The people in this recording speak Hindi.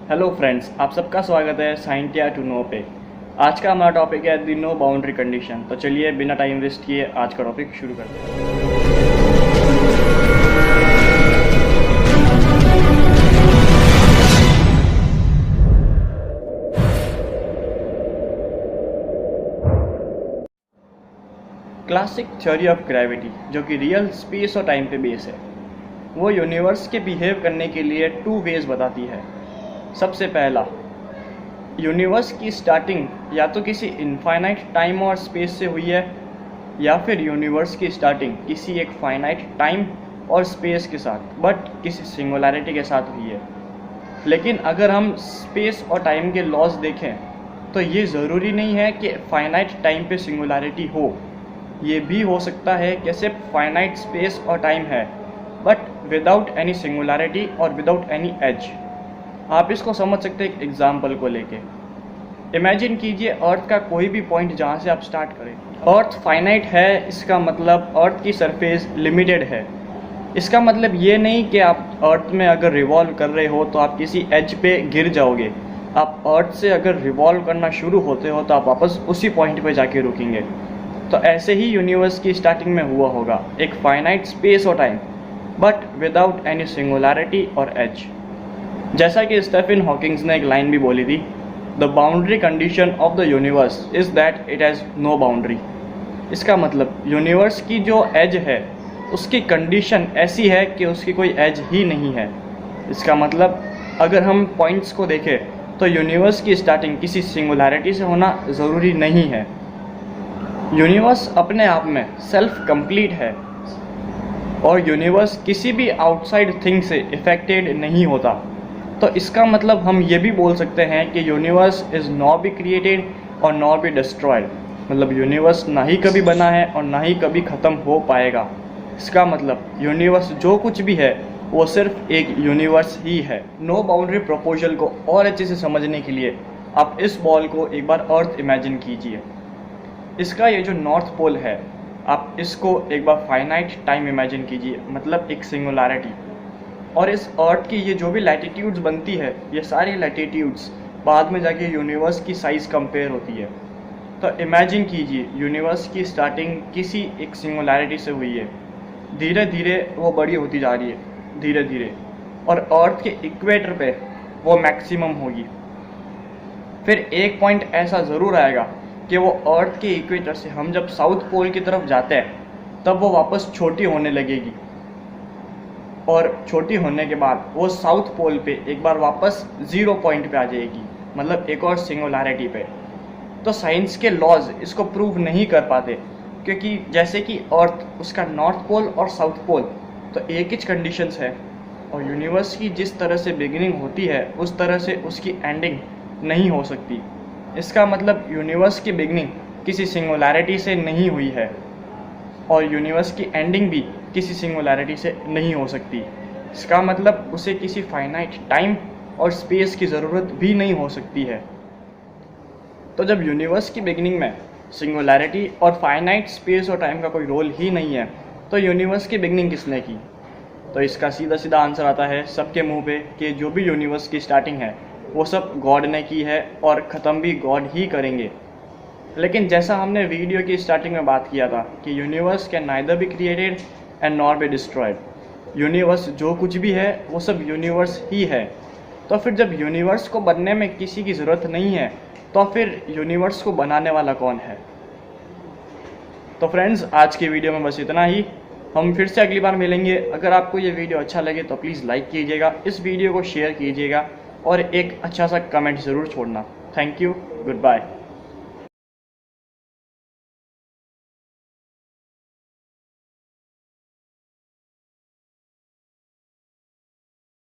हेलो फ्रेंड्स, आप सबका स्वागत है साइंटिया टू नो पे। आज का हमारा टॉपिक है द नो बाउंड्री कंडीशन। तो चलिए बिना टाइम वेस्ट किए आज का टॉपिक शुरू करते हैं। क्लासिक थ्योरी ऑफ ग्रेविटी, जो कि रियल स्पेस और टाइम पे बेस है, वो यूनिवर्स के बिहेव करने के लिए 2 वेज बताती है। सबसे पहला, यूनिवर्स की स्टार्टिंग या तो किसी इनफाइनाइट टाइम और स्पेस से हुई है, या फिर यूनिवर्स की स्टार्टिंग किसी एक फाइनाइट टाइम और स्पेस के साथ बट किसी सिंगुलैरिटी के साथ हुई है। लेकिन अगर हम स्पेस और टाइम के लॉज देखें तो ये ज़रूरी नहीं है कि फाइनाइट टाइम पे सिंगुलैरिटी हो। ये भी हो सकता है कि सिर्फ फाइनाइट स्पेस और टाइम है बट विदाउट एनी सिंगुलैरिटी और विदाउट एनी एज। आप इसको समझ सकते हैं एक एग्जाम्पल को लेके। इमेजिन कीजिए अर्थ का कोई भी पॉइंट जहाँ से आप स्टार्ट करें। अर्थ फाइनाइट है, इसका मतलब अर्थ की सरफेस लिमिटेड है। इसका मतलब ये नहीं कि आप अर्थ में अगर रिवॉल्व कर रहे हो तो आप किसी एज पे गिर जाओगे। आप अर्थ से अगर रिवॉल्व करना शुरू होते हो तो आप वापस उसी पॉइंट पे जाके रुकेंगे। तो ऐसे ही यूनिवर्स की स्टार्टिंग में हुआ होगा, एक फाइनाइट स्पेस और time but without any singularity और एज। जैसा कि स्टीफन हॉकिंग्स ने एक लाइन भी बोली थी, the boundary condition of the universe is that it has no boundary. इसका मतलब यूनिवर्स की जो एज है उसकी कंडीशन ऐसी है कि उसकी कोई एज ही नहीं है। इसका मतलब अगर हम पॉइंट्स को देखें तो यूनिवर्स की स्टार्टिंग किसी सिंगुलैरिटी से होना ज़रूरी नहीं है। यूनिवर्स अपने आप में सेल्फ कंप्लीट है और यूनिवर्स किसी भी आउटसाइड थिंग से इफेक्टेड नहीं होता। तो इसका मतलब हम ये भी बोल सकते हैं कि universe is not be created और नॉट बी डिस्ट्रॉयड। मतलब यूनिवर्स ना ही कभी बना है और ना ही कभी ख़त्म हो पाएगा। इसका मतलब यूनिवर्स जो कुछ भी है वो सिर्फ एक यूनिवर्स ही है। नो बाउंड्री प्रपोजल को और अच्छे से समझने के लिए आप इस बॉल को एक बार अर्थ इमेजिन कीजिए। इसका ये जो नॉर्थ पोल है, आप इसको एक बार फाइनाइट टाइम इमेजिन कीजिए, मतलब एक सिंगुलैरिटी। और इस अर्थ की ये जो भी लैटिट्यूड्स बनती है, ये सारी लैटिट्यूड्स बाद में जाके यूनिवर्स की साइज़ कंपेयर होती है। तो इमेजिन कीजिए यूनिवर्स की स्टार्टिंग किसी एक सिंगुलैरिटी से हुई है, धीरे धीरे वो बड़ी होती जा रही है धीरे धीरे, और अर्थ के इक्वेटर पे वो मैक्सिमम होगी। फिर एक पॉइंट ऐसा ज़रूर आएगा कि वो अर्थ के इक्वेटर से हम जब साउथ पोल की तरफ जाते हैं तब वो वापस छोटी होने लगेगी, और छोटी होने के बाद वो साउथ पोल पे एक बार वापस 0 पॉइंट पे आ जाएगी, मतलब एक और सिंगुलैरिटी पे। तो साइंस के लॉज इसको प्रूव नहीं कर पाते, क्योंकि जैसे कि अर्थ, उसका नॉर्थ पोल और साउथ पोल तो एक ही कंडीशंस है, और यूनिवर्स की जिस तरह से बिगिनिंग होती है उस तरह से उसकी एंडिंग नहीं हो सकती। इसका मतलब यूनिवर्स की बिगिनिंग किसी सिंगुलैरिटी से नहीं हुई है और यूनिवर्स की एंडिंग भी किसी सिंगुलैरिटी से नहीं हो सकती। इसका मतलब उसे किसी फाइनाइट टाइम और स्पेस की ज़रूरत भी नहीं हो सकती है। तो जब यूनिवर्स की बिगिनिंग में सिंगुलैरिटी और फाइनाइट स्पेस और टाइम का कोई रोल ही नहीं है तो यूनिवर्स की बिगिनिंग किसने की? तो इसका सीधा सीधा आंसर आता है सबके मुंह पे कि जो भी यूनिवर्स की स्टार्टिंग है वो सब गॉड ने की है और ख़त्म भी गॉड ही करेंगे। लेकिन जैसा हमने वीडियो की स्टार्टिंग में बात किया था कि universe can neither be created and not be destroyed. Universe जो कुछ भी है वो सब यूनिवर्स ही है। तो फिर जब यूनिवर्स को बनने में किसी की ज़रूरत नहीं है तो फिर यूनिवर्स को बनाने वाला कौन है? तो फ्रेंड्स, आज की वीडियो में बस इतना ही। हम फिर से अगली बार मिलेंगे। अगर आपको ये वीडियो अच्छा लगे तो प्लीज़ लाइक कीजिएगा, इस वीडियो को शेयर कीजिएगा और एक अच्छा सा कमेंट ज़रूर छोड़ना। Thank you, good bye.